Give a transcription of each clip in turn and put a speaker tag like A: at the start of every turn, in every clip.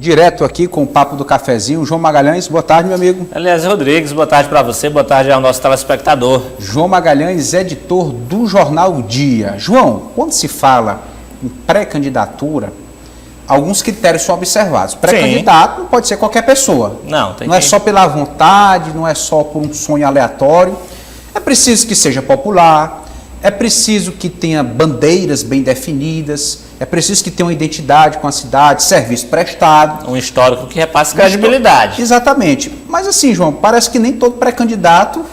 A: direto aqui com o Papo do Cafezinho. João Magalhães, boa tarde, meu amigo.
B: Elias Rodrigues, boa tarde para você, boa tarde ao nosso telespectador.
A: João Magalhães, editor do jornal Dia. João, quando se fala em pré-candidatura, alguns critérios são observados. Pré-candidato não pode ser qualquer pessoa. Não é só pela vontade, não é só por um sonho aleatório. É preciso que seja popular, é preciso que tenha bandeiras bem definidas, é preciso que tenha uma identidade com a cidade, serviço prestado.
B: Um histórico que repasse credibilidade.
A: Exatamente. Mas assim, João, parece que nem todo pré-candidato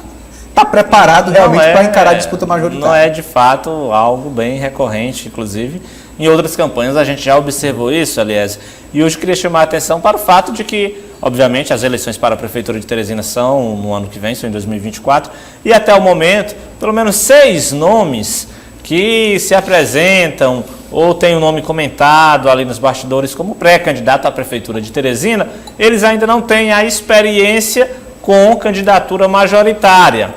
A: está preparado realmente para encarar a disputa majoritária.
B: Não é de fato algo bem recorrente, inclusive. Em outras campanhas a gente já observou isso, aliás. E hoje queria chamar a atenção para o fato de que, obviamente, as eleições para a Prefeitura de Teresina são no ano que vem, são em 2024. E até o momento, pelo menos 6 nomes que se apresentam ou têm o nome comentado ali nos bastidores como pré-candidato à Prefeitura de Teresina, eles ainda não têm a experiência com candidatura majoritária.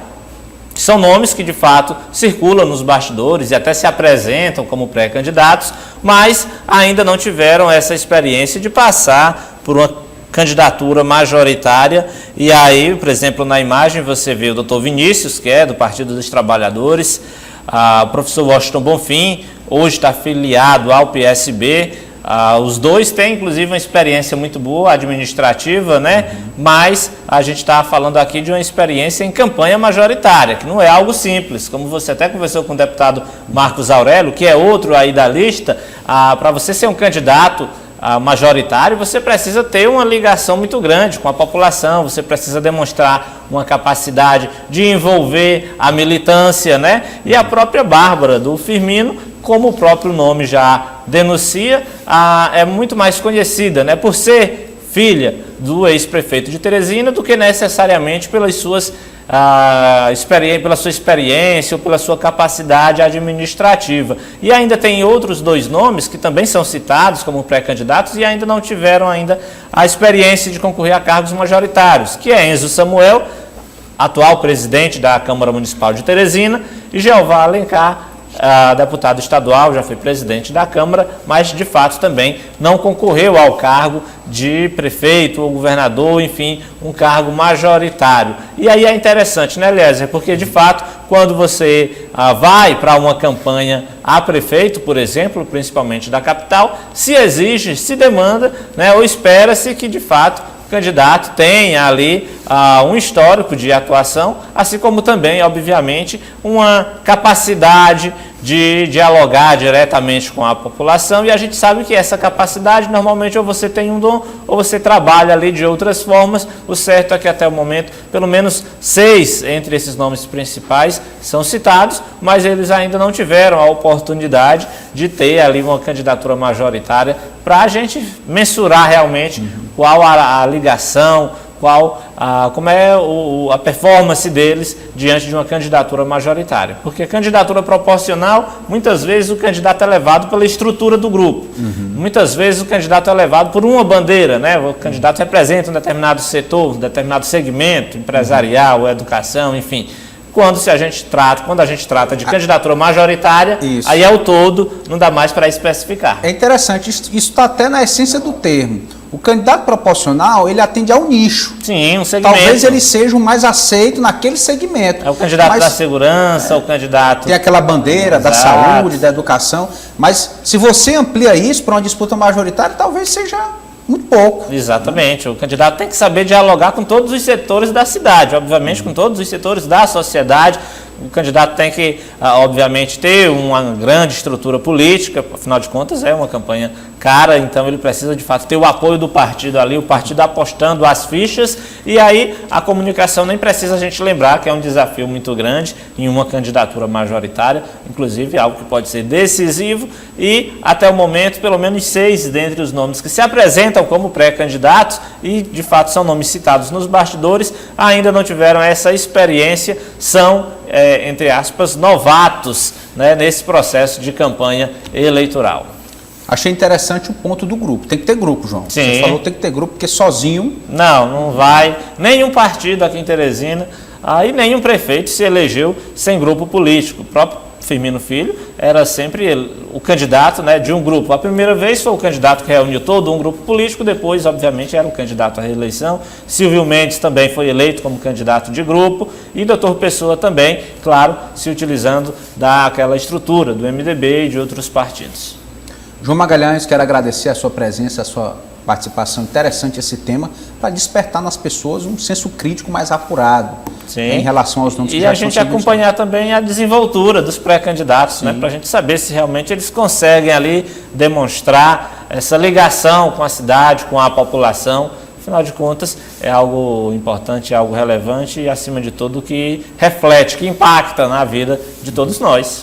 B: São nomes que, de fato, circulam nos bastidores e até se apresentam como pré-candidatos, mas ainda não tiveram essa experiência de passar por uma candidatura majoritária. E aí, por exemplo, na imagem você vê o doutor Vinícius, que é do Partido dos Trabalhadores, o professor Washington Bonfim, hoje está afiliado ao PSB. Os dois têm, inclusive, uma experiência muito boa, administrativa, né? Mas a gente está falando aqui de uma experiência em campanha majoritária, que não é algo simples. Como você até conversou com o deputado Marcos Aurélio, que é outro aí da lista, para você ser um candidato majoritário, você precisa ter uma ligação muito grande com a população, você precisa demonstrar uma capacidade de envolver a militância, né? E a própria Bárbara do Firmino, como o próprio nome já denuncia, é muito mais conhecida, né, por ser filha do ex-prefeito de Teresina do que necessariamente pela sua experiência ou pela sua capacidade administrativa. E ainda tem outros 2 nomes que também são citados como pré-candidatos e ainda não tiveram ainda a experiência de concorrer a cargos majoritários, que é Enzo Samuel, atual presidente da Câmara Municipal de Teresina, e Jeová Alencar, deputado estadual, já foi presidente da Câmara, mas de fato também não concorreu ao cargo de prefeito ou governador, enfim, um cargo majoritário. E aí é interessante, né, Lézer? Porque de fato, quando você vai para uma campanha a prefeito, por exemplo, principalmente da capital, se exige, se demanda, né, ou espera-se que de fato o candidato tenha ali um histórico de atuação, assim como também, obviamente, uma capacidade de dialogar diretamente com a população, e a gente sabe que essa capacidade, normalmente, ou você tem um dom, ou você trabalha ali de outras formas. O certo é que até o momento, pelo menos 6 entre esses nomes principais são citados, mas eles ainda não tiveram a oportunidade de ter ali uma candidatura majoritária para a gente mensurar realmente qual a ligação, como é a performance deles diante de uma candidatura majoritária. Porque candidatura proporcional, muitas vezes o candidato é levado pela estrutura do grupo. Muitas vezes o candidato é levado por uma bandeira, né? O candidato representa um determinado setor, um determinado segmento, empresarial, educação, enfim. Quando a gente trata de candidatura majoritária, aí é o todo, não dá mais para especificar.
A: É interessante, isso está até na essência do termo. O candidato proporcional, ele atende ao nicho.
B: Sim, um segmento.
A: Talvez ele seja o mais aceito naquele segmento.
B: É o candidato da segurança, o candidato...
A: Tem aquela bandeira da saúde, da educação. Mas se você amplia isso para uma disputa majoritária, talvez seja muito pouco.
B: Exatamente. O candidato tem que saber dialogar com todos os setores da cidade, obviamente com todos os setores da sociedade. O candidato tem que, obviamente, ter uma grande estrutura política, afinal de contas é uma campanha cara, então ele precisa de fato ter o apoio do partido ali, o partido apostando as fichas, e aí a comunicação nem precisa a gente lembrar que é um desafio muito grande em uma candidatura majoritária, inclusive algo que pode ser decisivo, e até o momento pelo menos 6 dentre os nomes que se apresentam como pré-candidatos, e de fato são nomes citados nos bastidores, ainda não tiveram essa experiência, são entre aspas, novatos, né, nesse processo de campanha eleitoral.
A: Achei interessante o ponto do grupo. Tem que ter grupo, João.
B: Sim.
A: Você falou que tem que ter grupo, porque sozinho...
B: Não vai. Nenhum partido aqui em Teresina, e nenhum prefeito se elegeu sem grupo político. O próprio Firmino Filho era sempre o candidato, né, de um grupo. A primeira vez foi o candidato que reuniu todo um grupo político, depois, obviamente, era o candidato à reeleição. Silvio Mendes também foi eleito como candidato de grupo e Dr. Pessoa também, claro, se utilizando daquela estrutura do MDB e de outros partidos.
A: João Magalhães, quero agradecer a sua presença, a sua participação. Interessante esse tema, para despertar nas pessoas um senso crítico mais apurado. Sim. Em relação aos nomes que já
B: a gente acompanhar também a desenvoltura dos pré-candidatos, né, para a gente saber se realmente eles conseguem ali demonstrar essa ligação com a cidade, com a população. Afinal de contas, é algo importante, é algo relevante e, acima de tudo, que reflete, que impacta na vida de todos nós.